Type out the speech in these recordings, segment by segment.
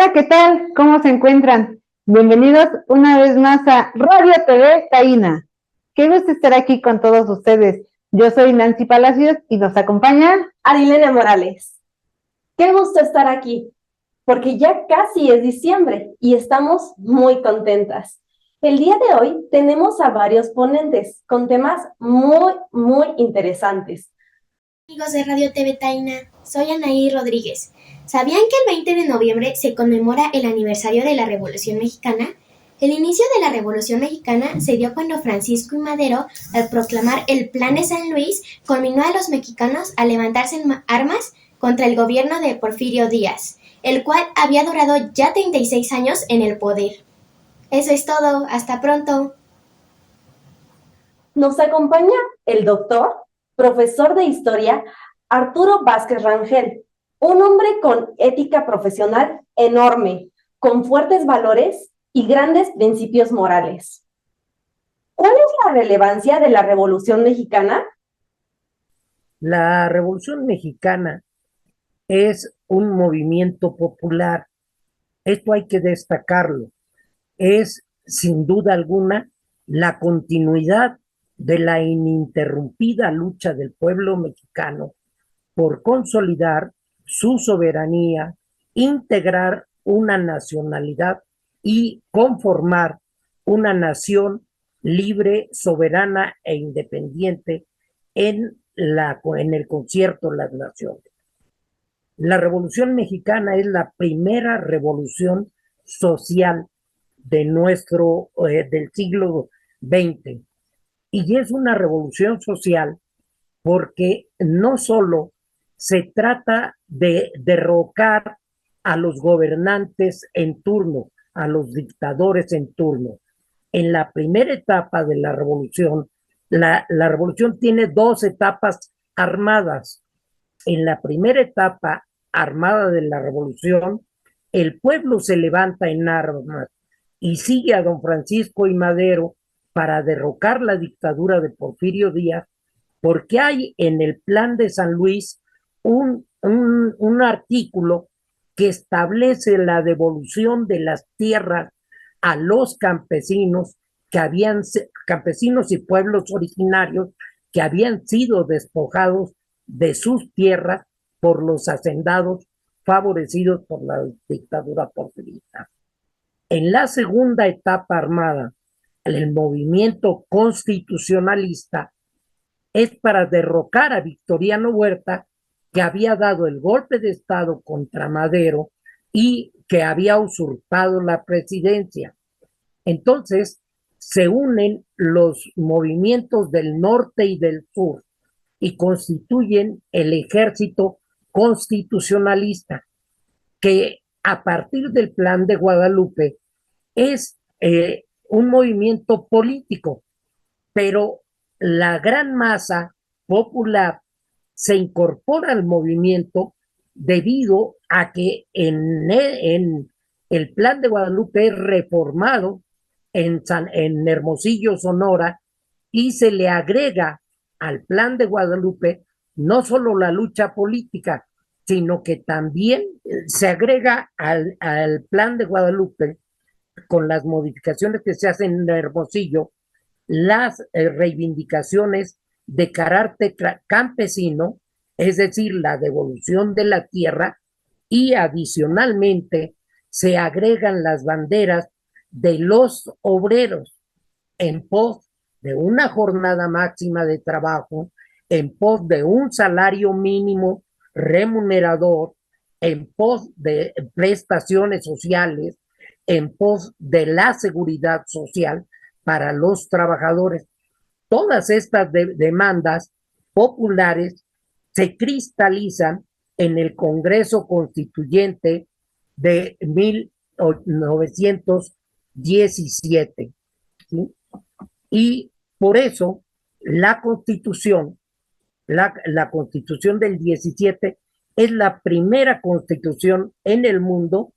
Hola, ¿qué tal? ¿Cómo se encuentran? Bienvenidos una vez más a Radio TV Taína. Qué gusto estar aquí con todos ustedes. Yo soy Nancy Palacios y nos acompaña Arilena Morales. Qué gusto estar aquí, porque ya casi es diciembre y estamos muy contentas. El día de hoy tenemos a varios ponentes con temas muy interesantes. Amigos de Radio TV Taina, soy Anaí Rodríguez. ¿Sabían que el 20 de noviembre se conmemora el aniversario de la Revolución Mexicana? El inicio de la Revolución Mexicana se dio cuando Francisco y Madero, al proclamar el Plan de San Luis, conminó a los mexicanos a levantarse en armas contra el gobierno de Porfirio Díaz, el cual había durado ya 36 años en el poder. Eso es todo, hasta pronto. Nos acompaña el doctor, profesor de historia, Arturo Vázquez Rangel, un hombre con ética profesional enorme, con fuertes valores y grandes principios morales. ¿Cuál es la relevancia de la Revolución Mexicana? La Revolución Mexicana es un movimiento popular. Esto hay que destacarlo. Es, sin duda alguna, la continuidad de la ininterrumpida lucha del pueblo mexicano por consolidar su soberanía, integrar una nacionalidad y conformar una nación libre, soberana e independiente en el concierto de las naciones. La Revolución Mexicana es la primera revolución social del siglo XX, y es una revolución social porque no solo se trata de derrocar a los gobernantes en turno, a los dictadores en turno. En la primera etapa de la revolución, la revolución tiene dos etapas armadas. En la primera etapa armada de la revolución, el pueblo se levanta en armas y sigue a don Francisco y Madero para derrocar la dictadura de Porfirio Díaz, porque hay en el Plan de San Luis un artículo que establece la devolución de las tierras a los campesinos campesinos y pueblos originarios que habían sido despojados de sus tierras por los hacendados favorecidos por la dictadura porfirista. En la segunda etapa armada, el movimiento constitucionalista es para derrocar a Victoriano Huerta, que había dado el golpe de Estado contra Madero y que había usurpado la presidencia. Entonces, se unen los movimientos del norte y del sur y constituyen el ejército constitucionalista, que a partir del Plan de Guadalupe es un movimiento político, pero la gran masa popular se incorpora al movimiento debido a que en el Plan de Guadalupe es reformado en Hermosillo, Sonora, y se le agrega al Plan de Guadalupe no solo la lucha política, sino que también se agrega al Plan de Guadalupe, con las modificaciones que se hacen en Hermosillo, las reivindicaciones de carácter campesino, es decir, la devolución de la tierra, y adicionalmente se agregan las banderas de los obreros en pos de una jornada máxima de trabajo, en pos de un salario mínimo remunerador, en pos de prestaciones sociales, en pos de la seguridad social para los trabajadores. Todas estas demandas populares se cristalizan en el Congreso Constituyente de 1917. ¿Sí? Y por eso la Constitución del 17 es la primera constitución en el mundo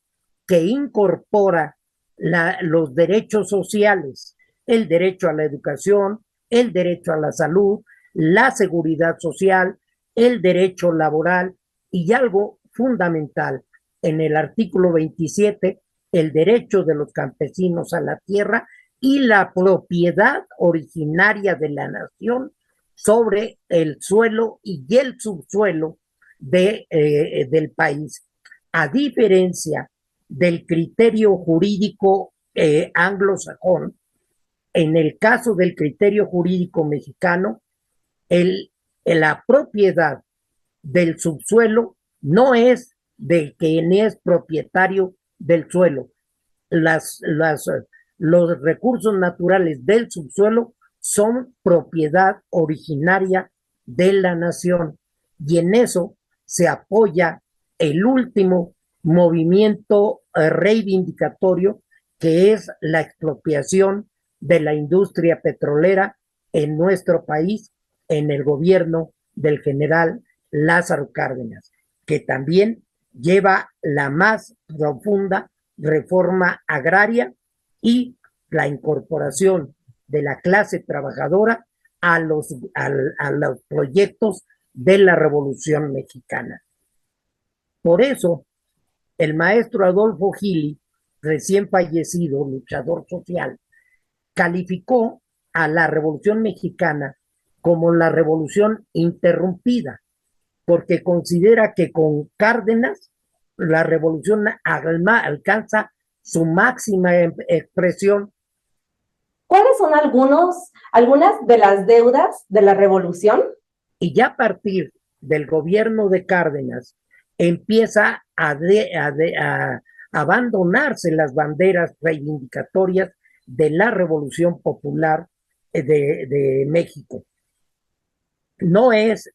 que incorpora los derechos sociales, el derecho a la educación, el derecho a la salud, la seguridad social, el derecho laboral y algo fundamental, en el artículo 27 el derecho de los campesinos a la tierra y la propiedad originaria de la nación sobre el suelo y el subsuelo del país. A diferencia del criterio jurídico anglosajón, en el caso del criterio jurídico mexicano, la propiedad del subsuelo no es de quien es propietario del suelo. Los recursos naturales del subsuelo son propiedad originaria de la nación, y en eso se apoya el último movimiento reivindicatorio, que es la expropiación de la industria petrolera en nuestro país, en el gobierno del general Lázaro Cárdenas, que también lleva la más profunda reforma agraria y la incorporación de la clase trabajadora a los proyectos de la Revolución Mexicana. Por eso, el maestro Adolfo Gili, recién fallecido, luchador social, calificó a la Revolución Mexicana como la revolución interrumpida, porque considera que con Cárdenas la revolución alcanza su máxima expresión. ¿Cuáles son algunas de las deudas de la revolución? Y ya a partir del gobierno de Cárdenas empieza a abandonarse las banderas reivindicatorias de la Revolución Popular de México. No es,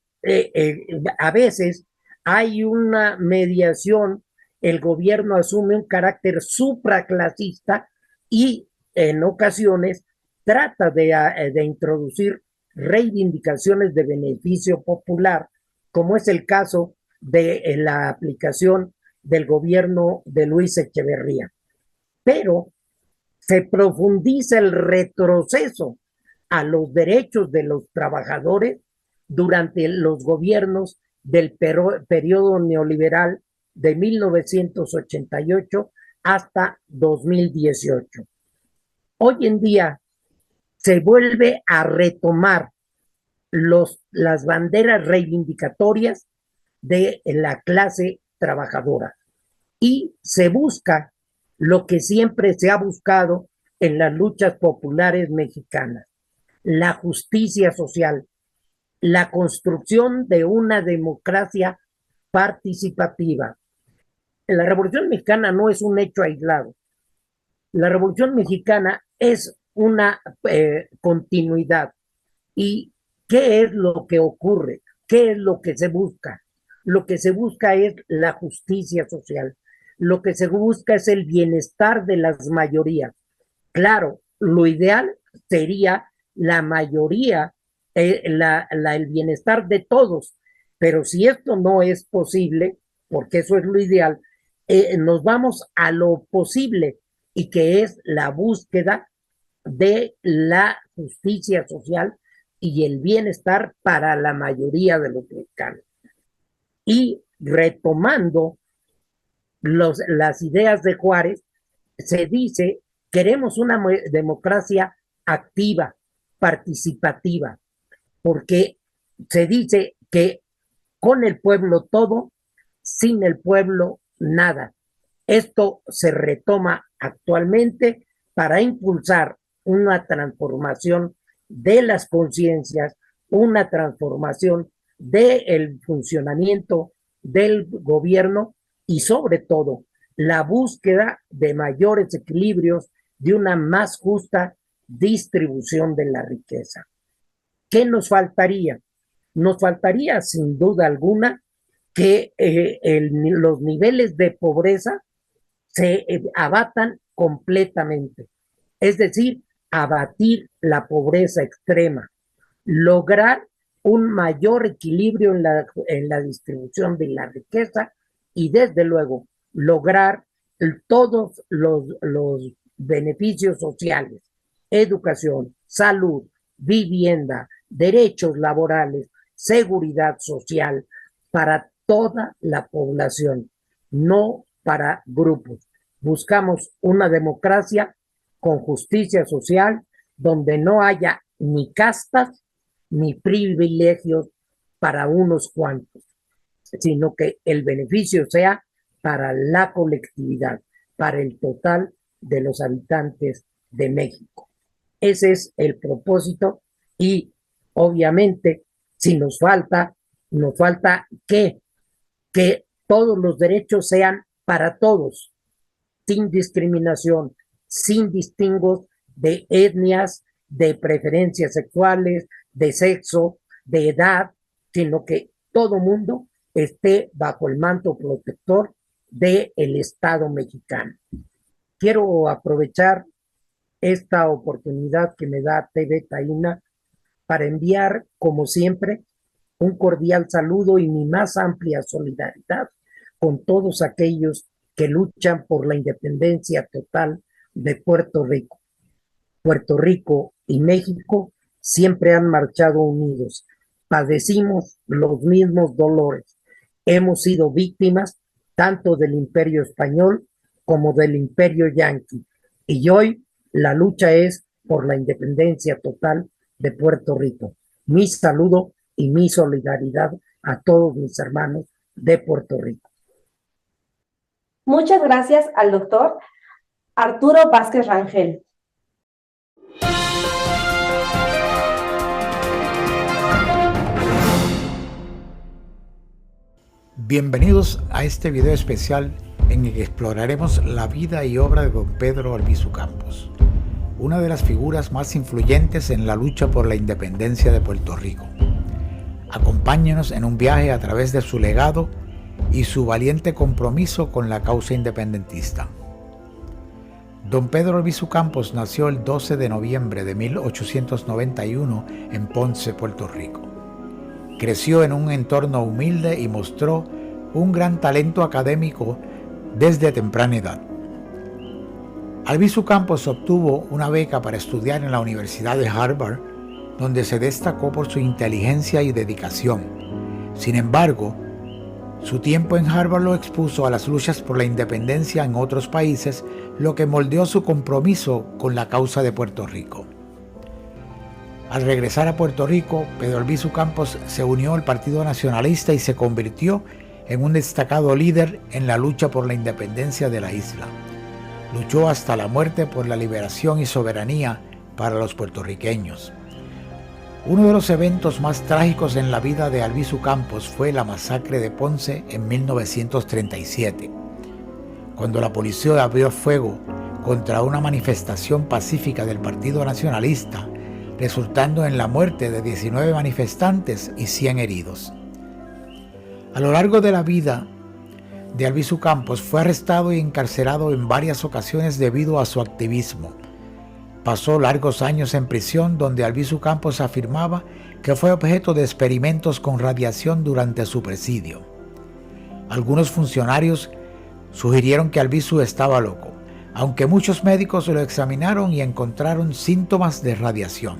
a veces hay una mediación, el gobierno asume un carácter supraclasista y en ocasiones trata de introducir reivindicaciones de beneficio popular, como es el caso de la aplicación del gobierno de Luis Echeverría. Pero se profundiza el retroceso a los derechos de los trabajadores durante los gobiernos del periodo neoliberal de 1988 hasta 2018. Hoy en día se vuelve a retomar las banderas reivindicatorias de la clase trabajadora y se busca lo que siempre se ha buscado en las luchas populares mexicanas: la justicia social, la construcción de una democracia participativa. La Revolución Mexicana no es un hecho aislado. La Revolución Mexicana es una continuidad. ¿Y qué es lo que ocurre? ¿Qué es lo que se busca? Lo que se busca es la justicia social. Lo que se busca es el bienestar de las mayorías. Claro, lo ideal sería la mayoría, el bienestar de todos, pero si esto no es posible, porque eso es lo ideal, nos vamos a lo posible, y que es la búsqueda de la justicia social y el bienestar para la mayoría de los mexicanos. Y retomando las ideas de Juárez, se dice: queremos una democracia activa, participativa, porque se dice que con el pueblo todo, sin el pueblo nada. Esto se retoma actualmente para impulsar una transformación de las conciencias, una transformación del funcionamiento del gobierno y sobre todo la búsqueda de mayores equilibrios, de una más justa distribución de la riqueza. ¿Qué nos faltaría? Nos faltaría sin duda alguna que los niveles de pobreza se abatan completamente, es decir, abatir la pobreza extrema, lograr un mayor equilibrio en la distribución de la riqueza y desde luego lograr todos los beneficios sociales: educación, salud, vivienda, derechos laborales, seguridad social para toda la población, no para grupos. Buscamos una democracia con justicia social, donde no haya ni castas ni privilegios para unos cuantos, sino que el beneficio sea para la colectividad, para el total de los habitantes de México. Ese es el propósito y obviamente si nos falta que todos los derechos sean para todos, sin discriminación, sin distingos de etnias, de preferencias sexuales, de sexo, de edad, sino que todo mundo esté bajo el manto protector del Estado mexicano. Quiero aprovechar esta oportunidad que me da TV Taína para enviar, como siempre, un cordial saludo y mi más amplia solidaridad con todos aquellos que luchan por la independencia total de Puerto Rico. Puerto Rico y México siempre han marchado unidos. Padecimos los mismos dolores. Hemos sido víctimas tanto del Imperio Español como del Imperio Yanqui. Y hoy la lucha es por la independencia total de Puerto Rico. Mi saludo y mi solidaridad a todos mis hermanos de Puerto Rico. Muchas gracias al doctor Arturo Vázquez Rangel. Bienvenidos a este video especial en el que exploraremos la vida y obra de don Pedro Albizu Campos, una de las figuras más influyentes en la lucha por la independencia de Puerto Rico. Acompáñenos en un viaje a través de su legado y su valiente compromiso con la causa independentista. Don Pedro Albizu Campos nació el 12 de noviembre de 1891 en Ponce, Puerto Rico. Creció en un entorno humilde y mostró un gran talento académico desde temprana edad. Albizu Campos obtuvo una beca para estudiar en la Universidad de Harvard, donde se destacó por su inteligencia y dedicación. Sin embargo, su tiempo en Harvard lo expuso a las luchas por la independencia en otros países, lo que moldeó su compromiso con la causa de Puerto Rico. Al regresar a Puerto Rico, Pedro Albizu Campos se unió al Partido Nacionalista y se convirtió en un destacado líder en la lucha por la independencia de la isla. Luchó hasta la muerte por la liberación y soberanía para los puertorriqueños. Uno de los eventos más trágicos en la vida de Albizu Campos fue la masacre de Ponce en 1937, cuando la policía abrió fuego contra una manifestación pacífica del Partido Nacionalista, resultando en la muerte de 19 manifestantes y 100 heridos. A lo largo de la vida de Albizu Campos fue arrestado y encarcelado en varias ocasiones debido a su activismo. Pasó largos años en prisión, donde Albizu Campos afirmaba que fue objeto de experimentos con radiación durante su presidio. Algunos funcionarios sugirieron que Albizu estaba loco, aunque muchos médicos lo examinaron y encontraron síntomas de radiación.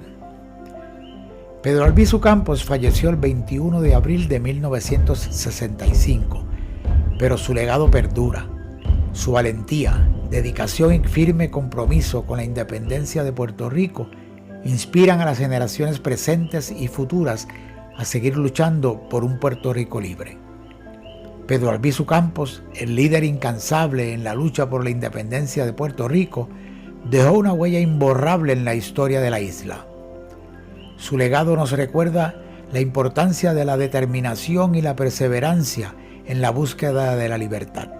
Pedro Albizu Campos falleció el 21 de abril de 1965, pero su legado perdura. Su valentía, dedicación y firme compromiso con la independencia de Puerto Rico inspiran a las generaciones presentes y futuras a seguir luchando por un Puerto Rico libre. Pedro Albizu Campos, el líder incansable en la lucha por la independencia de Puerto Rico, dejó una huella imborrable en la historia de la isla. Su legado nos recuerda la importancia de la determinación y la perseverancia en la búsqueda de la libertad.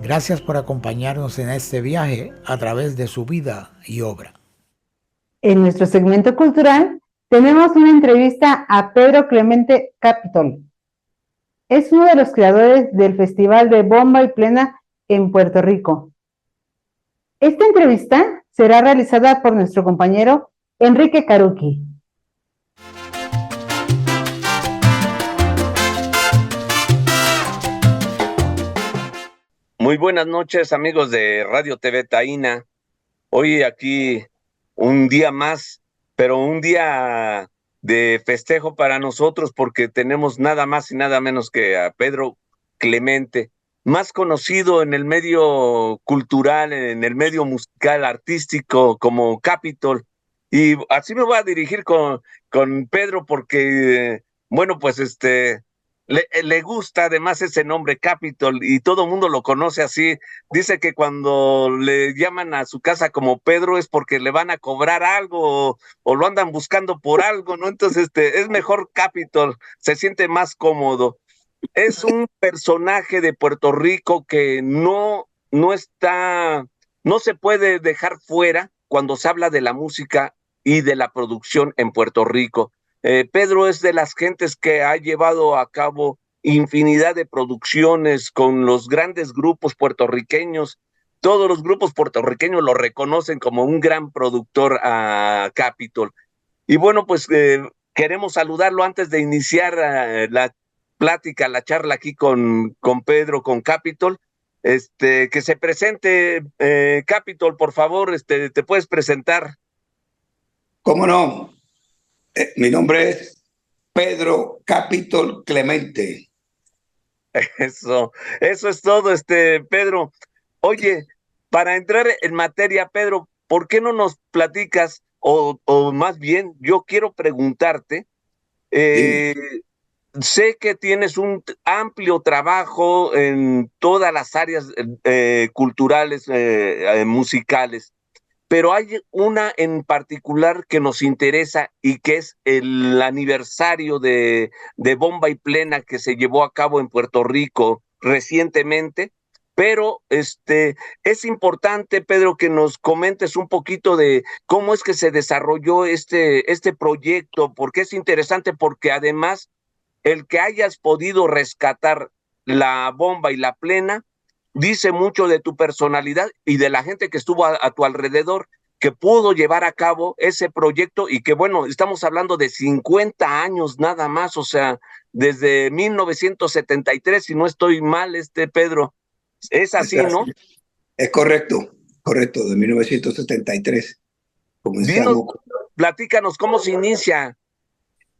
Gracias por acompañarnos en este viaje a través de su vida y obra. En nuestro segmento cultural tenemos una entrevista a Pedro Clemente Capitol. Es uno de los creadores del Festival de Bomba y Plena en Puerto Rico. Esta entrevista será realizada por nuestro compañero Enrique Caruqui. Muy buenas noches, amigos de Radio TV Taína. Hoy aquí un día más, pero un día de festejo para nosotros porque tenemos nada más y nada menos que a Pedro Clemente, más conocido en el medio cultural, en el medio musical, artístico, como Capitol. Y así me voy a dirigir con Pedro porque, bueno, pues le gusta además ese nombre Capitol y todo el mundo lo conoce así. Dice que cuando le llaman a su casa como Pedro es porque le van a cobrar algo o lo andan buscando por algo, ¿no? Entonces, es mejor Capitol, se siente más cómodo. Es un personaje de Puerto Rico que no se puede dejar fuera cuando se habla de la música y de la producción en Puerto Rico. Pedro es de las gentes que ha llevado a cabo infinidad de producciones con los grandes grupos puertorriqueños. Todos los grupos puertorriqueños lo reconocen como un gran productor a Capitol. Y bueno, pues queremos saludarlo antes de iniciar la plática, la charla aquí con Pedro, con Capitol. Que se presente, Capitol, por favor, te puedes presentar. ¿Cómo no? Mi nombre es Pedro Capitol Clemente. Eso es todo, Pedro. Oye, para entrar en materia, Pedro, ¿por qué no nos platicas? O más bien, yo quiero preguntarte, Dime. sé que tienes un amplio trabajo en todas las áreas culturales, musicales, pero hay una en particular que nos interesa y que es el aniversario de Bomba y Plena que se llevó a cabo en Puerto Rico recientemente. Pero es importante, Pedro, que nos comentes un poquito de cómo es que se desarrolló este proyecto, porque es interesante, porque además el que hayas podido rescatar la Bomba y la Plena dice mucho de tu personalidad y de la gente que estuvo a tu alrededor, que pudo llevar a cabo ese proyecto y que, bueno, estamos hablando de 50 años nada más, o sea, desde 1973, si no estoy mal, Pedro. Es así, ¿no? Es correcto, correcto, de 1973 Dinos, comenzamos. platícanos cómo se inicia.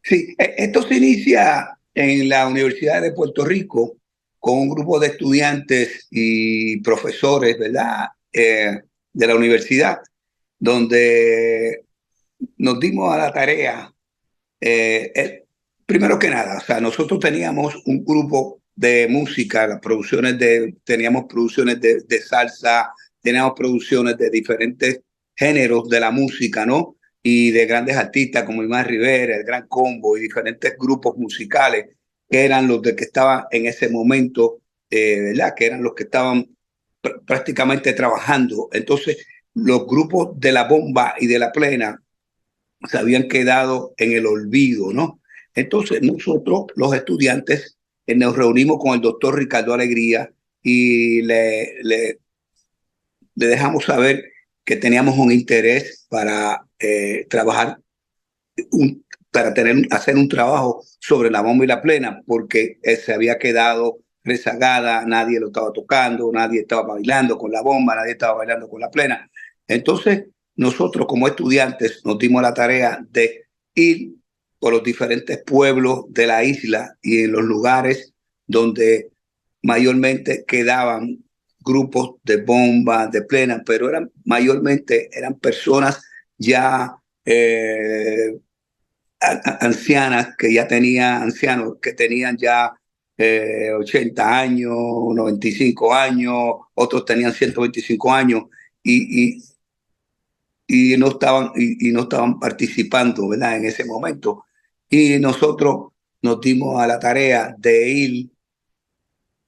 Sí, esto se inicia en la Universidad de Puerto Rico con un grupo de estudiantes y profesores, ¿verdad? De la universidad, donde nos dimos a la tarea, primero que nada, o sea, nosotros teníamos un grupo de música, teníamos producciones de salsa, teníamos producciones de diferentes géneros de la música, ¿no? Y de grandes artistas como Imán Rivera, el Gran Combo y diferentes grupos musicales que eran los de que estaban en ese momento, ¿verdad? Que eran los que estaban prácticamente trabajando. Entonces, los grupos de la Bomba y de la Plena se habían quedado en el olvido, ¿no? Entonces nosotros, los estudiantes, nos reunimos con el doctor Ricardo Alegría y le dejamos saber que teníamos un interés para trabajar, hacer un trabajo sobre la Bomba y la Plena, porque se había quedado rezagada, nadie lo estaba tocando, nadie estaba bailando con la Bomba, nadie estaba bailando con la Plena. Entonces, nosotros como estudiantes nos dimos la tarea de ir por los diferentes pueblos de la isla y en los lugares donde mayormente quedaban grupos de Bomba, de Plena, pero mayormente eran personas ya ancianos que tenían ya 80 años, 95 años, otros tenían 125 años y, y, y no estaban participando, ¿verdad? En ese momento. Y nosotros nos dimos a la tarea de ir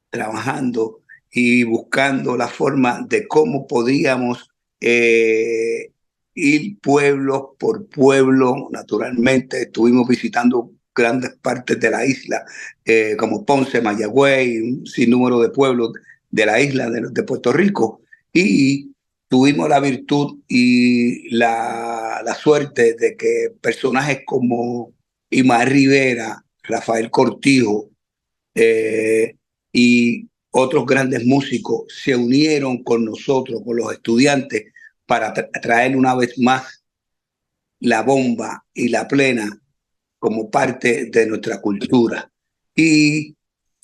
trabajando y buscando la forma de cómo podíamos ir pueblo por pueblo. Naturalmente estuvimos visitando grandes partes de la isla, como Ponce, Mayagüey, un sinnúmero de pueblos de la isla de Puerto Rico, y tuvimos la virtud y la suerte de que personajes como Imar Rivera, Rafael Cortijo, y otros grandes músicos se unieron con nosotros, con los estudiantes, para traer una vez más la Bomba y la Plena como parte de nuestra cultura. Y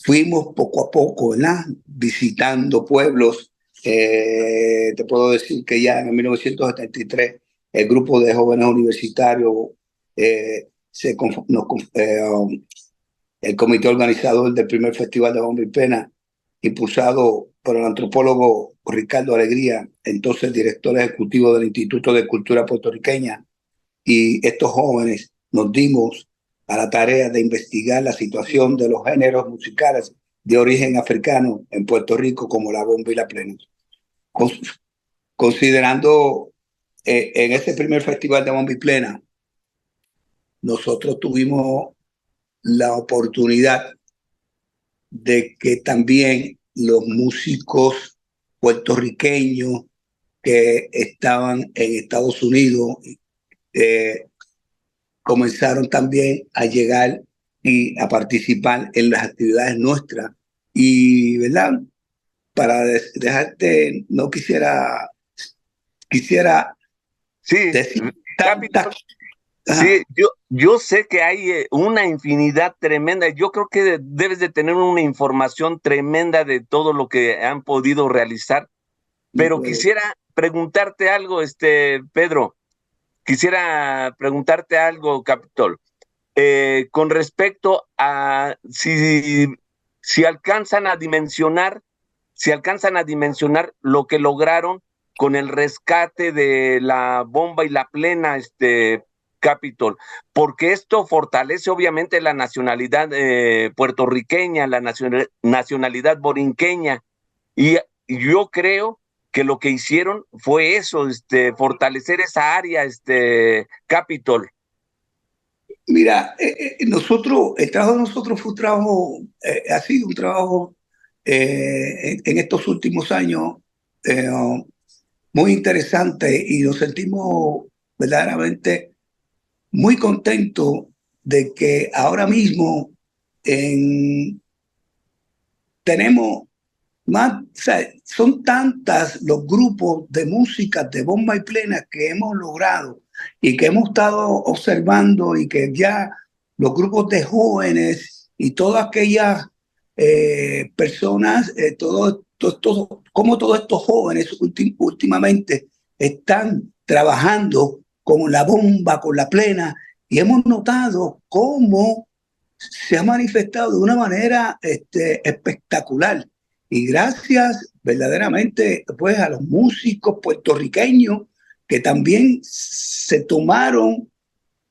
fuimos poco a poco, ¿verdad? Visitando pueblos. Te puedo decir que ya en 1973 el grupo de jóvenes universitarios, el comité organizador del primer festival de Bomba y Plena, impulsado por el antropólogo Ricardo Alegría, entonces director ejecutivo del Instituto de Cultura Puertorriqueña, y estos jóvenes nos dimos a la tarea de investigar la situación de los géneros musicales de origen africano en Puerto Rico, como la bomba y la plena. Considerando en ese primer festival de bomba y plena, nosotros tuvimos la oportunidad de que también los músicos puertorriqueños que estaban en Estados Unidos comenzaron también a llegar y a participar en las actividades nuestras. Y, ¿verdad? Para dejarte, no quisiera Sí, decir Capitol, tantas. sí, yo sé que hay una infinidad tremenda. Yo creo que debes de tener una información tremenda de todo lo que han podido realizar, pero quisiera preguntarte algo, Pedro. Quisiera preguntarte algo, Capitol, con respecto a si alcanzan a dimensionar, lo que lograron con el rescate de la bomba y la plena, Capitol, porque esto fortalece obviamente la nacionalidad puertorriqueña, la nacionalidad borinqueña, y yo creo que lo que hicieron fue eso, fortalecer esa área, Capitol. Mira, el trabajo de nosotros fue un trabajo, ha sido un trabajo en estos últimos años eh, muy interesante, y nos sentimos verdaderamente muy contentos de que ahora mismo tenemos más, o sea, son tantas los grupos de música de bomba y plena que hemos logrado y que hemos estado observando, y que ya los grupos de jóvenes y todas aquellas personas, como todos estos jóvenes últimamente están trabajando con la bomba, con la plena, y hemos notado cómo se ha manifestado de una manera espectacular. Y gracias verdaderamente pues a los músicos puertorriqueños que también se tomaron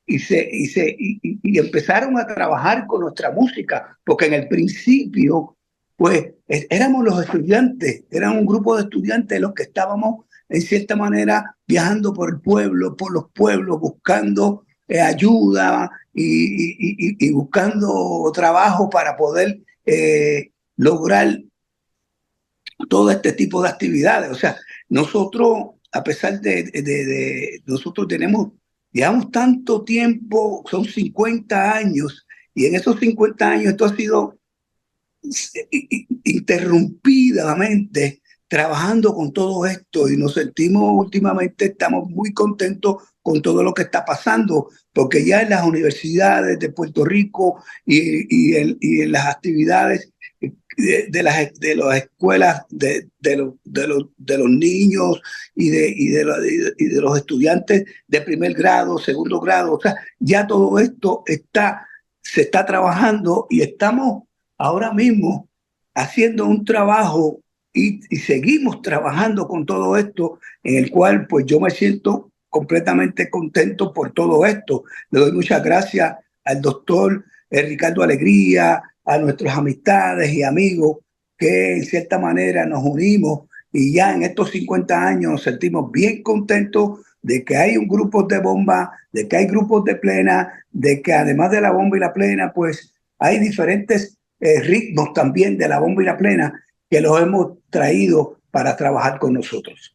y empezaron a trabajar con nuestra música, porque en el principio pues éramos los estudiantes, eran un grupo de estudiantes los que estábamos en cierta manera viajando por el pueblo, por los pueblos, buscando ayuda y buscando trabajo para poder lograr todo este tipo de actividades. O sea, nosotros, a pesar nosotros llevamos tanto tiempo, son 50 años, y en esos 50 años esto ha sido interrumpidamente trabajando con todo esto, y nos sentimos últimamente, estamos muy contentos con todo lo que está pasando, porque ya en las universidades de Puerto Rico y en las actividades de las escuelas de los niños y de los estudiantes de primer grado, segundo grado, o sea, ya todo esto se está trabajando, y estamos ahora mismo haciendo un trabajo y seguimos trabajando con todo esto, en el cual pues yo me siento completamente contento por todo esto. Le doy muchas gracias al doctor Ricardo Alegría, a nuestras amistades y amigos que en cierta manera nos unimos, y ya en estos 50 años nos sentimos bien contentos de que hay un grupo de bomba, de que hay grupos de plena, de que además de la bomba y la plena, pues hay diferentes ritmos también de la bomba y la plena que los hemos traído para trabajar con nosotros.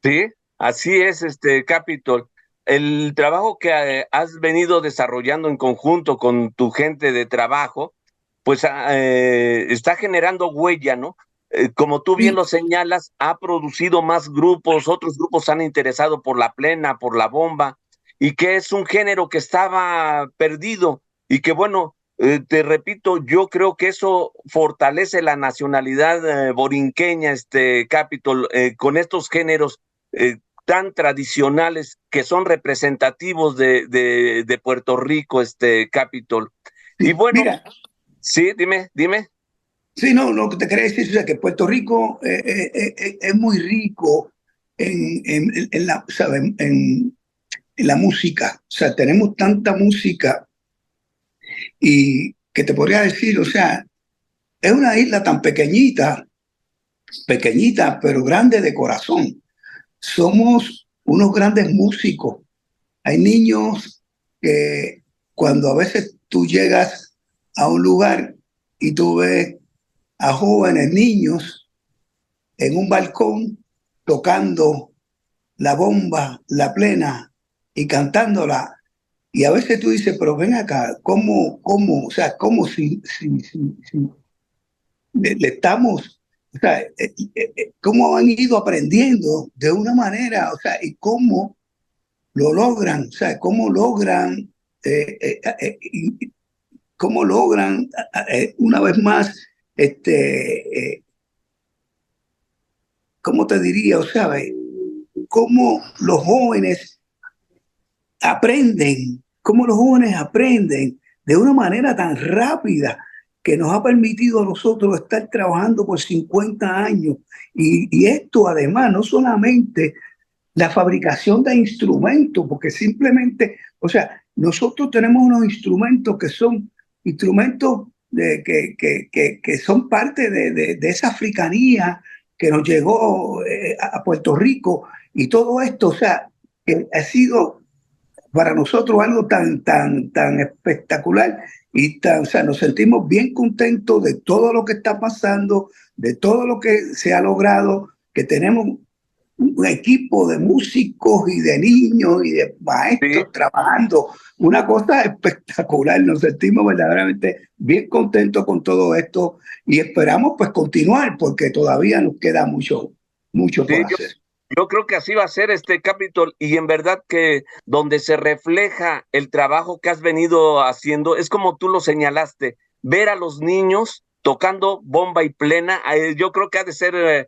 Sí, así es, Capitol. El trabajo que has venido desarrollando en conjunto con tu gente de trabajo, pues está generando huella, ¿no? Como tú bien lo señalas, ha producido más grupos, otros grupos se han interesado por la plena, por la bomba, y que es un género que estaba perdido y que, bueno, te repito, yo creo que eso fortalece la nacionalidad borinqueña, Capitol, con estos géneros tan tradicionales que son representativos de Puerto Rico, Capitol. Y Sí, bueno, mira, sí, dime. sí, no, lo que te quería decir, o sea, que Puerto Rico es muy rico en la, ¿sabe? En la música. O sea, tenemos tanta música y que te podría decir, o sea, es una isla tan pequeñita, pequeñita, pero grande de corazón. Somos unos grandes músicos. Hay niños que cuando a veces tú llegas a un lugar y tú ves a jóvenes niños en un balcón tocando la bomba, la plena y cantándola. Y a veces tú dices, pero ven acá, o sea, cómo si le estamos, o sea, cómo han ido aprendiendo de una manera, o sea, y cómo lo logran, o sea, eh, eh, eh, cómo logran una vez más, ¿cómo te diría? O sea, cómo los jóvenes aprenden de una manera tan rápida que nos ha permitido a nosotros estar trabajando por 50 años. Y esto además no solamente la fabricación de instrumentos, porque simplemente, o sea, nosotros tenemos unos instrumentos que son instrumentos que son parte de esa africanía que nos llegó a Puerto Rico y todo esto, o sea, que ha sido para nosotros algo tan espectacular y o sea, nos sentimos bien contentos de todo lo que está pasando, de todo lo que se ha logrado, que tenemos un equipo de músicos y de niños y de Sí, maestros trabajando, una cosa espectacular. Nos sentimos verdaderamente bien contentos con todo esto y esperamos pues continuar porque todavía nos queda mucho sí, por hacer. yo creo que así va a ser Capitol, y en verdad que donde se refleja el trabajo que has venido haciendo, es como tú lo señalaste, ver a los niños tocando bomba y plena, yo creo que ha de ser,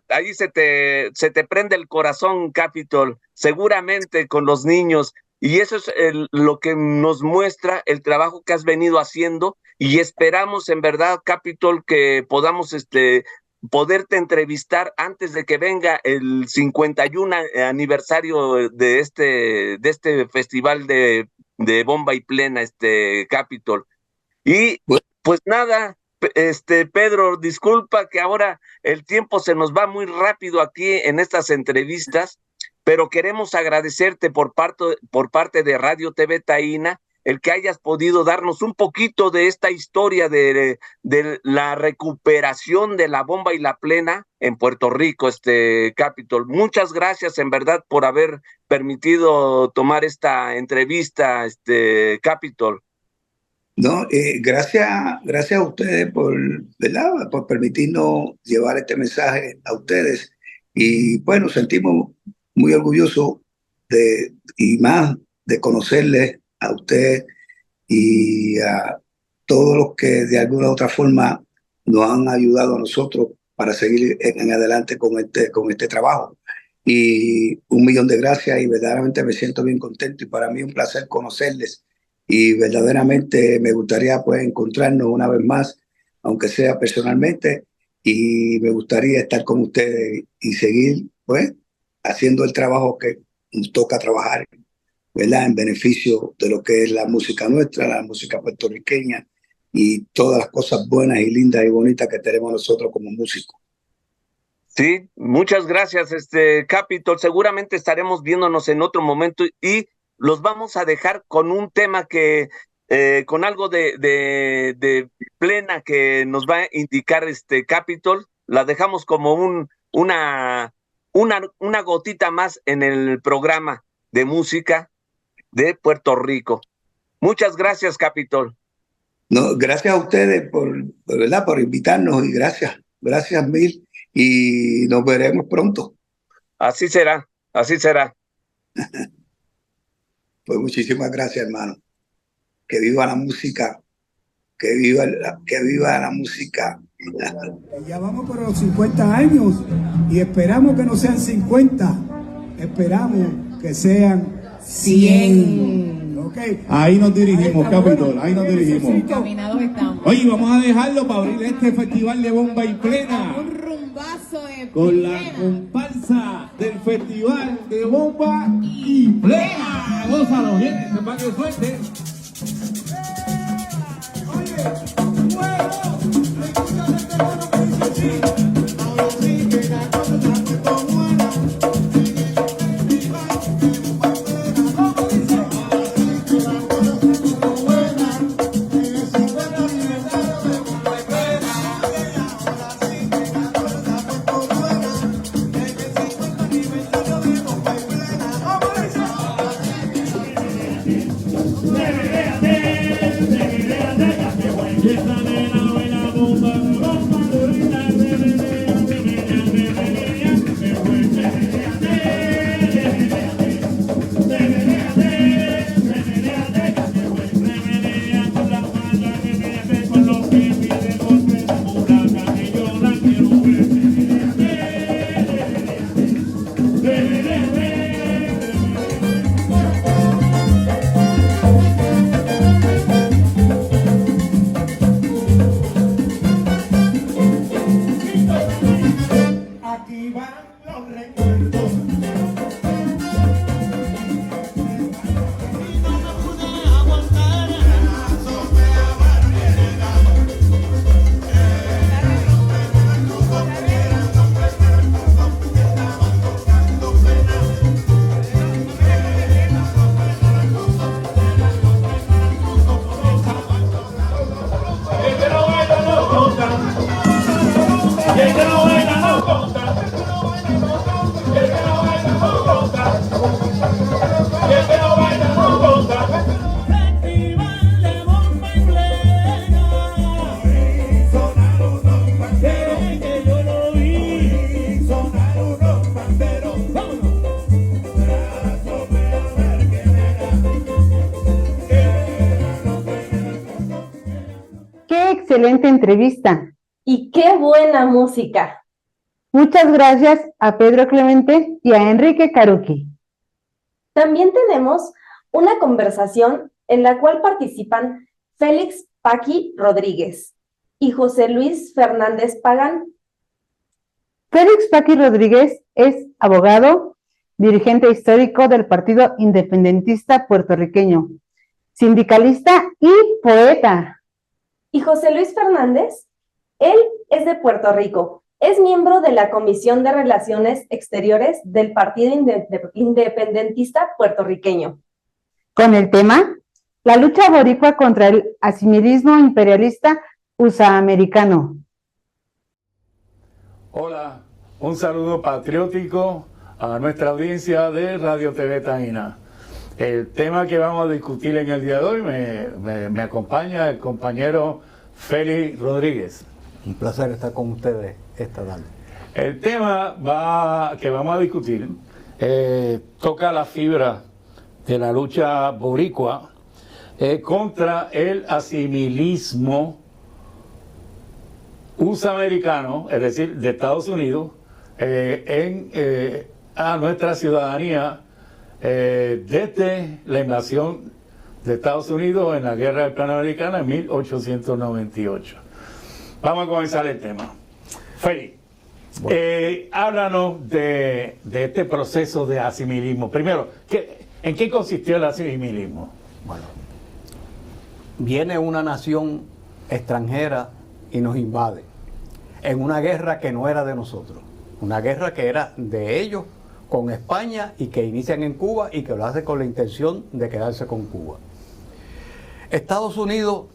ahí se te prende el corazón, Capitol, seguramente con los niños, y eso es lo que nos muestra el trabajo que has venido haciendo, y esperamos en verdad, Capitol, que podamos poderte entrevistar antes de que venga el 51 aniversario de este festival de bomba y plena, Capitol. Y Bueno, pues nada, Pedro, disculpa que ahora el tiempo se nos va muy rápido aquí en estas entrevistas, pero queremos agradecerte por parte de Radio TV Taína el que hayas podido darnos un poquito de esta historia de la recuperación de la bomba y la plena en Puerto Rico, Capitol. Muchas gracias en verdad por haber permitido tomar esta entrevista, Capitol. no, gracias a ustedes ¿verdad? Por permitirnos llevar este mensaje a ustedes. Y bueno, nos sentimos muy orgullosos y más de conocerles a ustedes y a todos los que de alguna u otra forma nos han ayudado a nosotros para seguir en adelante con este trabajo. Y un millón de gracias y verdaderamente me siento bien contento y para mí un placer conocerles y verdaderamente me gustaría pues encontrarnos una vez más, aunque sea personalmente, y me gustaría estar con ustedes y seguir pues haciendo el trabajo que nos toca trabajar, ¿verdad? En beneficio de lo que es la música nuestra, la música puertorriqueña y todas las cosas buenas y lindas y bonitas que tenemos nosotros como músicos. Sí, muchas gracias, Capitol. Seguramente estaremos viéndonos en otro momento y los vamos a dejar con un tema con algo de plena que nos va a indicar Capitol. La dejamos como una gotita más en el programa de música de Puerto Rico. Muchas gracias, Capitol. No, gracias a ustedes ¿verdad? Por invitarnos y gracias mil y nos veremos pronto. Así será, así será. Pues muchísimas gracias, hermano. Que viva la música que viva la música. Ya vamos por los 50 años y esperamos que no sean 50, esperamos que sean 100. Okay. Ahí nos dirigimos, Capitol, ahí nos dirigimos. Encaminados estamos. Oye, vamos a dejarlo para abrir este festival de bomba y plena. Un rumbazo de Con la comparsa del festival de bomba y plena. Gózalo, gente, se va que suerte. Excelente entrevista. Y qué buena música. Muchas gracias a Pedro Clemente y a Enrique Caruqui. También tenemos una conversación en la cual participan Félix Paqui Rodríguez y José Luis Fernández Pagán. Félix Paqui Rodríguez es abogado, dirigente histórico del Partido Independentista Puertorriqueño, sindicalista y poeta. Y José Luis Fernández, él es de Puerto Rico, es miembro de la Comisión de Relaciones Exteriores del Partido Independentista Puertorriqueño. Con el tema, la lucha boricua contra el asimilismo imperialista USA-americano. Hola, un saludo patriótico a nuestra audiencia de Radio TV Taína. El tema que vamos a discutir en el día de hoy me acompaña el compañero Félix Rodríguez. Un placer estar con ustedes esta tarde. El tema que vamos a discutir toca la fibra de la lucha boricua contra el asimilismo USA-americano, es decir, de Estados Unidos, a nuestra ciudadanía desde la invasión de Estados Unidos en la Guerra Hispanoamericana en 1898. Vamos a comenzar el tema. Félix, háblanos de este proceso de asimilismo. Primero, ¿en qué consistió el asimilismo? Bueno, viene una nación extranjera y nos invade en una guerra que no era de nosotros, una guerra que era de ellos con España y que inician en Cuba y que lo hace con la intención de quedarse con Cuba. Estados Unidos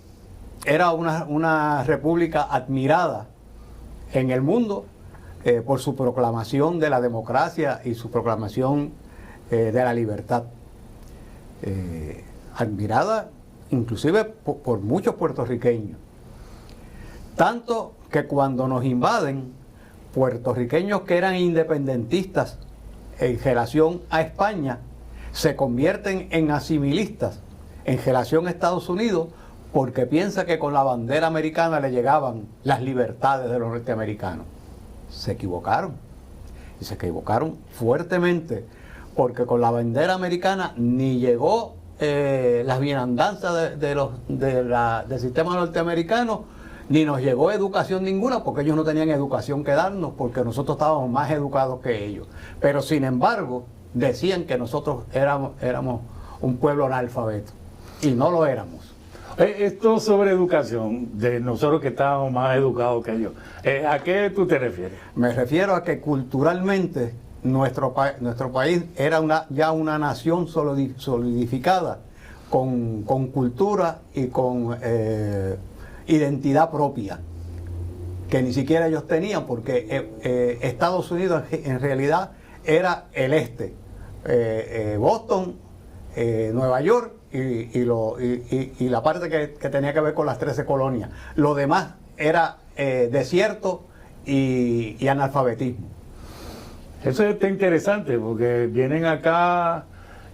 era una república admirada en el mundo por su proclamación de la democracia y su proclamación de la libertad. Admirada inclusive por muchos puertorriqueños. Tanto que cuando nos invaden, puertorriqueños que eran independentistas en relación a España se convierten en asimilistas en relación a Estados Unidos porque piensa que con la bandera americana le llegaban las libertades de los norteamericanos. Se equivocaron, y se equivocaron fuertemente, porque con la bandera americana ni llegó las bienandanzas del sistema norteamericano, ni nos llegó educación ninguna, porque ellos no tenían educación que darnos, porque nosotros estábamos más educados que ellos. Pero sin embargo, decían que nosotros éramos un pueblo analfabeto, y no lo éramos. Esto sobre educación, de nosotros que estábamos más educados que ellos, ¿a qué tú te refieres? Me refiero a que culturalmente nuestro país era ya una nación solidificada, con cultura y con identidad propia, que ni siquiera ellos tenían, porque Estados Unidos en realidad era el este, Boston, Nueva York y la parte que tenía que ver con las 13 colonias. Lo demás era desierto y analfabetismo. Eso está interesante, porque vienen acá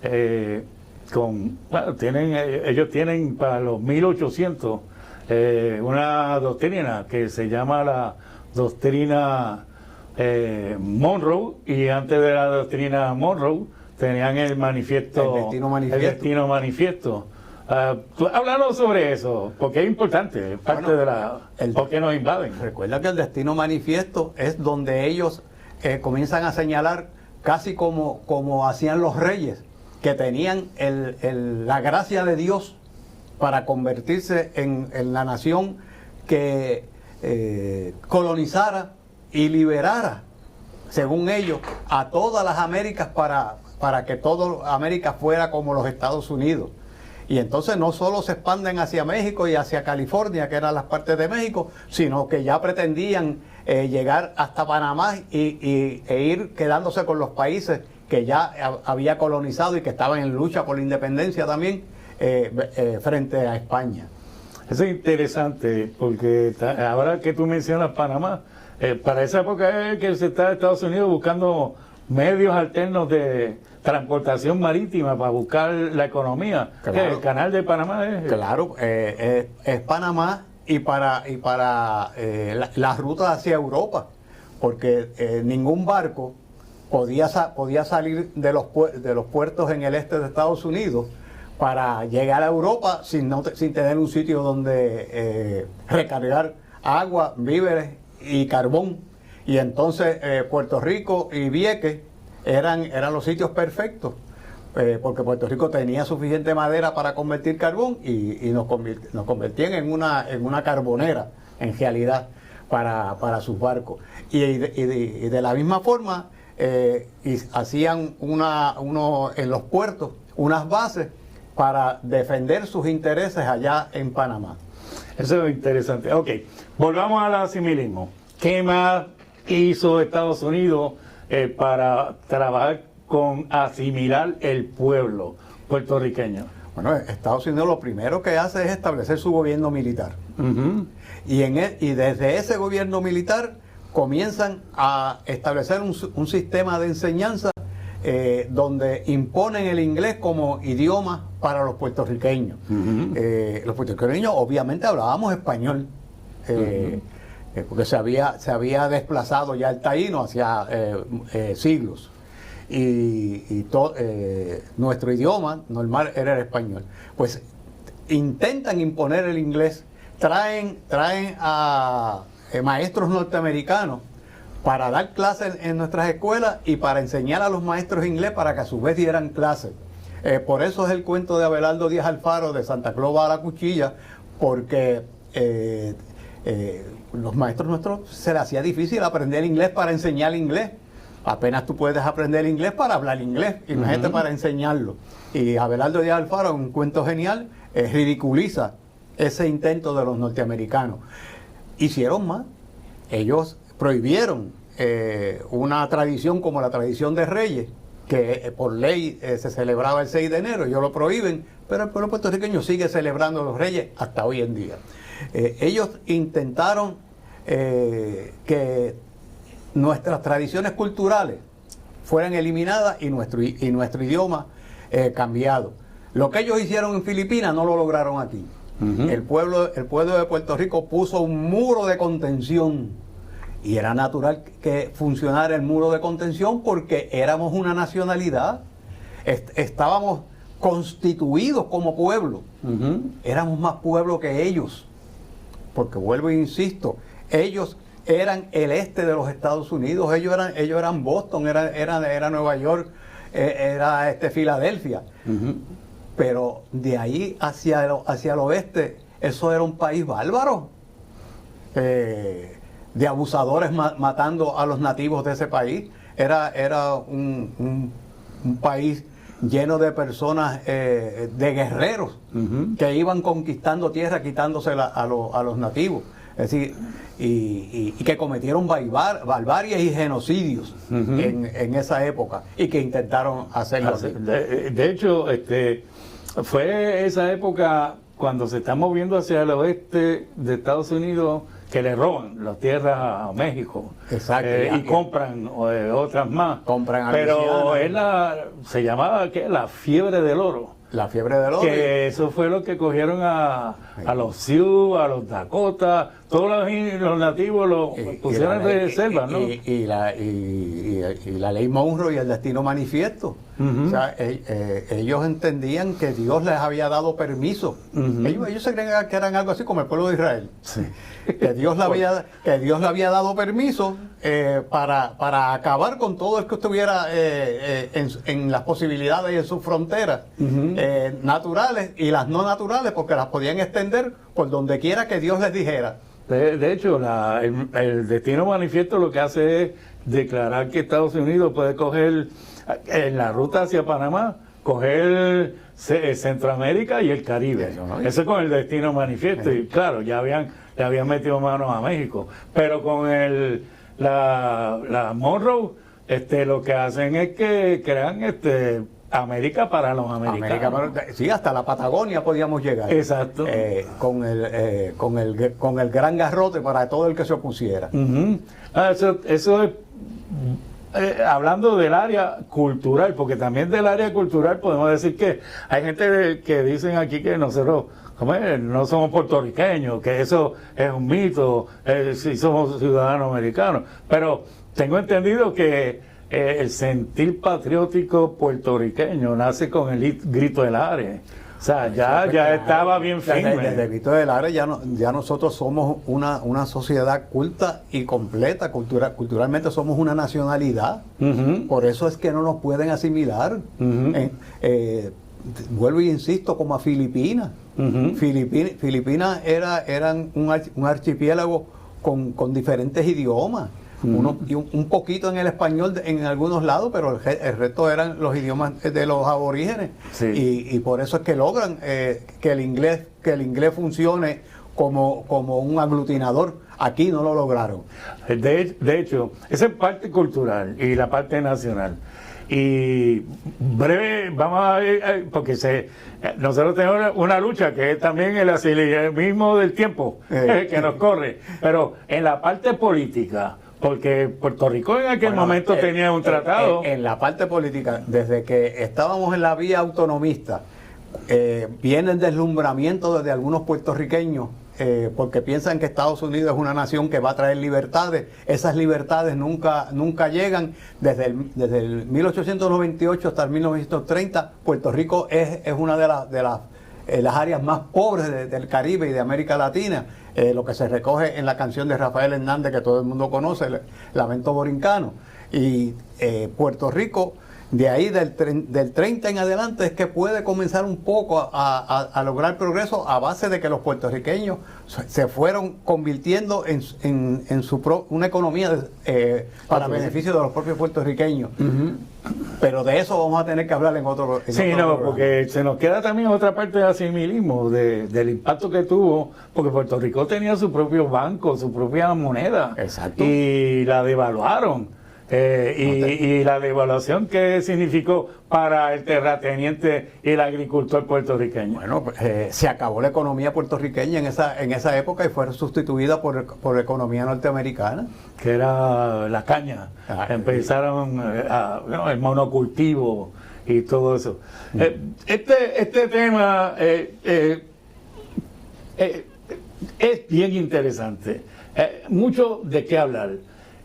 ellos tienen para los 1800 una doctrina que se llama la doctrina Monroe, y antes de la doctrina Monroe tenían el manifiesto, el destino manifiesto. Háblanos sobre eso, porque es importante, es parte de por qué nos invaden. Recuerda que el destino manifiesto es donde ellos comienzan a señalar, casi como hacían los reyes, que tenían la gracia de Dios para convertirse en la nación que colonizara y liberara, según ellos, a todas las Américas para que toda América fuera como los Estados Unidos. Y entonces no solo se expanden hacia México y hacia California, que eran las partes de México, sino que ya pretendían llegar hasta Panamá e ir quedándose con los países que ya había colonizado y que estaban en lucha por la independencia también frente a España. Eso es interesante, porque ahora que tú mencionas Panamá, para esa época es que se está en Estados Unidos buscando medios alternos de transportación marítima para buscar la economía. Claro. El canal de Panamá es... Claro, es Panamá y para la ruta hacia Europa, porque ningún barco podía salir de los puertos en el este de Estados Unidos para llegar a Europa sin tener un sitio donde recargar agua, víveres y carbón. Y entonces Puerto Rico y Vieques eran los sitios perfectos, porque Puerto Rico tenía suficiente madera para convertir carbón y nos convertían en una carbonera, en realidad, para sus barcos. Y de la misma forma hacían en los puertos unas bases para defender sus intereses allá en Panamá. Eso es interesante. Ok, volvamos al asimilismo. ¿Qué más hizo Estados Unidos para trabajar con asimilar el pueblo puertorriqueño? Bueno, Estados Unidos lo primero que hace es establecer su gobierno militar. Y desde ese gobierno militar comienzan a establecer un sistema de enseñanza donde imponen el inglés como idioma para los puertorriqueños. Los puertorriqueños obviamente hablábamos español, porque se había desplazado ya el taíno hacia siglos. Y nuestro idioma normal era el español. Pues intentan imponer el inglés, traen a maestros norteamericanos para dar clases en nuestras escuelas y para enseñar a los maestros inglés para que a su vez dieran clases. Por eso es el cuento de Abelardo Díaz Alfaro de Santa Claus va a la cuchilla, porque los maestros nuestros se les hacía difícil aprender inglés para enseñar inglés. Apenas tú puedes aprender inglés para hablar inglés, imagínate para enseñarlo. Y Abelardo Díaz Alfaro, un cuento genial, ridiculiza ese intento de los norteamericanos. Hicieron más. Ellos prohibieron una tradición como la tradición de Reyes, que por ley se celebraba el 6 de enero, ellos lo prohíben, pero el pueblo puertorriqueño sigue celebrando los Reyes hasta hoy en día. Ellos intentaron que nuestras tradiciones culturales fueran eliminadas y nuestro idioma cambiado. Lo que ellos hicieron en Filipinas no lo lograron aquí. el pueblo de Puerto Rico puso un muro de contención. Y era natural que funcionara el muro de contención porque éramos una nacionalidad. Estábamos constituidos como pueblo. Éramos más pueblo que ellos. Porque vuelvo e insisto, ellos eran el este de los Estados Unidos, ellos eran Boston, era Nueva York, era Filadelfia. Pero de ahí hacia el oeste, eso era un país bárbaro, de abusadores matando a los nativos de ese país. Era un país lleno de personas, de guerreros, que iban conquistando tierra, quitándosela a los nativos. Es decir, y que cometieron barbaries y genocidios en esa época, y que intentaron hacerlo así. De hecho, fue esa época cuando se está moviendo hacia el oeste de Estados Unidos que le roban las tierras a México. Exacto. Y compran otras más. Compran a Pero Luisiana. se llamaba ¿qué? La fiebre del oro. La fiebre del oro. Que eso fue lo que cogieron a los Sioux, a los Dakota, todos los nativos los pusieron en reserva, ¿no? Y la ley Monroe y el destino manifiesto. O sea, ellos entendían que Dios les había dado permiso. Ellos se creen que eran algo así como el pueblo de Israel. Sí. Que Dios le había dado permiso para acabar con todo el que estuviera en las posibilidades y en sus fronteras naturales y las no naturales, porque las podían extender por donde quiera que Dios les dijera. De hecho, el destino manifiesto lo que hace es declarar que Estados Unidos puede coger en la ruta hacia Panamá, coger Centroamérica y el Caribe. Eso con el destino manifiesto. Y claro, le habían metido manos a México. Pero con la Monroe, lo que hacen es que crean América para los americanos. Sí, hasta la Patagonia podíamos llegar. Exacto. Con el gran garrote para todo el que se opusiera. Eso es hablando del área cultural, porque también del área cultural podemos decir que hay gente que dicen aquí que nosotros no somos puertorriqueños, que eso es un mito, si somos ciudadanos americanos. Pero tengo entendido que el sentir patriótico puertorriqueño nace con el grito del Ares. O sea, ya estaba bien firme. Desde el grito del Ares ya nosotros somos una sociedad culta y completa. Culturalmente somos una nacionalidad. Por eso es que no nos pueden asimilar. Vuelvo y insisto, como a Filipinas. Filipinas eran un archipiélago con diferentes idiomas. Un poquito en el español en algunos lados, pero el resto eran los idiomas de los aborígenes. Sí. Y por eso es que logran que el inglés funcione como un aglutinador. Aquí no lo lograron. De hecho, esa es parte cultural y la parte nacional. Y breve, vamos a ver, porque nosotros tenemos una lucha que es también el acelerismo del tiempo que nos corre. Pero en la parte política, porque Puerto Rico en aquel momento tenía un tratado. En la parte política, desde que estábamos en la vía autonomista, viene el deslumbramiento desde algunos puertorriqueños, porque piensan que Estados Unidos es una nación que va a traer libertades. Esas libertades nunca llegan. Desde el 1898 hasta el 1930, Puerto Rico es una de las áreas más pobres del Caribe y de América Latina. Lo que se recoge en la canción de Rafael Hernández, que todo el mundo conoce, el Lamento Borincano. Y Puerto Rico, de ahí del 30 en adelante, es que puede comenzar un poco a lograr progreso a base de que los puertorriqueños se fueron convirtiendo en una economía para beneficio de los propios puertorriqueños. Pero de eso vamos a tener que hablar en otro programa. Porque se nos queda también otra parte de asimilismo, del impacto que tuvo, porque Puerto Rico tenía su propio banco, su propia moneda. Exacto. Y la devaluaron. Y la devaluación que significó para el terrateniente y el agricultor puertorriqueño. Bueno, se acabó la economía puertorriqueña en esa época y fue sustituida por la economía norteamericana, que era la caña. Empezaron el monocultivo y todo eso. Este tema es bien interesante, mucho de qué hablar.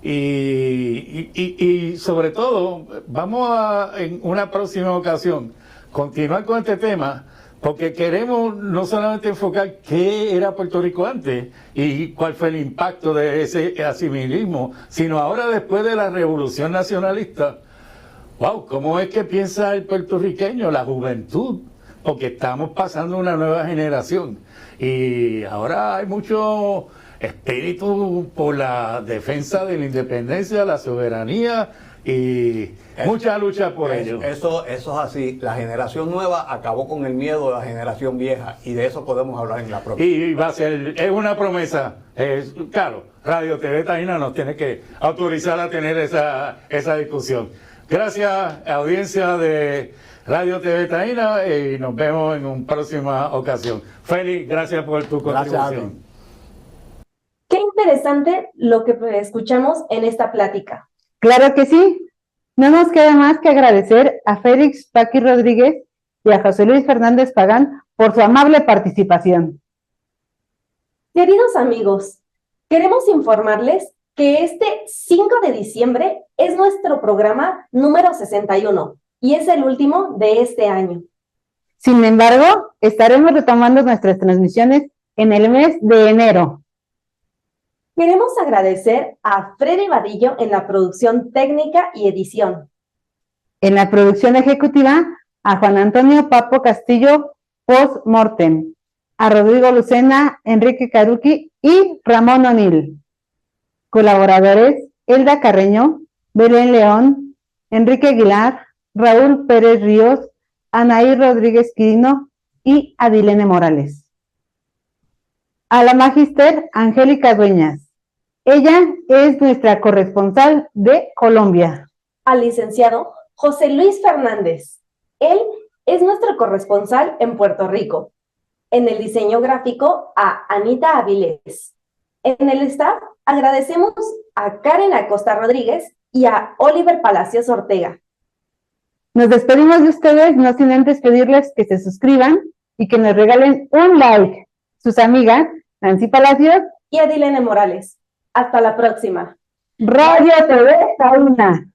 Y sobre todo, vamos a, en una próxima ocasión, continuar con este tema, porque queremos no solamente enfocar qué era Puerto Rico antes y cuál fue el impacto de ese asimilismo, sino ahora después de la Revolución Nacionalista, wow, ¿cómo es que piensa el puertorriqueño, la juventud? Porque estamos pasando una nueva generación y ahora hay mucho espíritu por la defensa de la independencia, la soberanía y mucha lucha por ello. Eso es así. La generación nueva acabó con el miedo de la generación vieja y de eso podemos hablar en la próxima. Y va a ser, es una promesa. Claro, Radio TV Taína nos tiene que autorizar a tener esa discusión. Gracias, audiencia de Radio TV Taína, y nos vemos en una próxima ocasión. Félix, gracias por tu contribución. Qué interesante lo que escuchamos en esta plática. Claro que sí. No nos queda más que agradecer a Félix Paqui Rodríguez y a José Luis Fernández Pagán por su amable participación. Queridos amigos, queremos informarles que este 5 de diciembre es nuestro programa número 61 y es el último de este año. Sin embargo, estaremos retomando nuestras transmisiones en el mes de enero. Queremos agradecer a Freddy Vadillo en la producción técnica y edición. En la producción ejecutiva, a Juan Antonio Papo Castillo post mortem, a Rodrigo Lucena, Enrique Caruqui y Ramón O'Neill. Colaboradores: Elda Carreño, Belén León, Enrique Aguilar, Raúl Pérez Ríos, Anaí Rodríguez Quirino y Adilene Morales. A la magíster Angélica Dueñas. Ella es nuestra corresponsal de Colombia. Al licenciado José Luis Fernández. Él es nuestro corresponsal en Puerto Rico. En el diseño gráfico, a Anita Avilés. En el staff, agradecemos a Karen Acosta Rodríguez y a Oliver Palacios Ortega. Nos despedimos de ustedes, no sin antes pedirles que se suscriban y que nos regalen un like. Sus amigas, Nancy Palacios y Adilene Morales. Hasta la próxima. Radio TV Taína.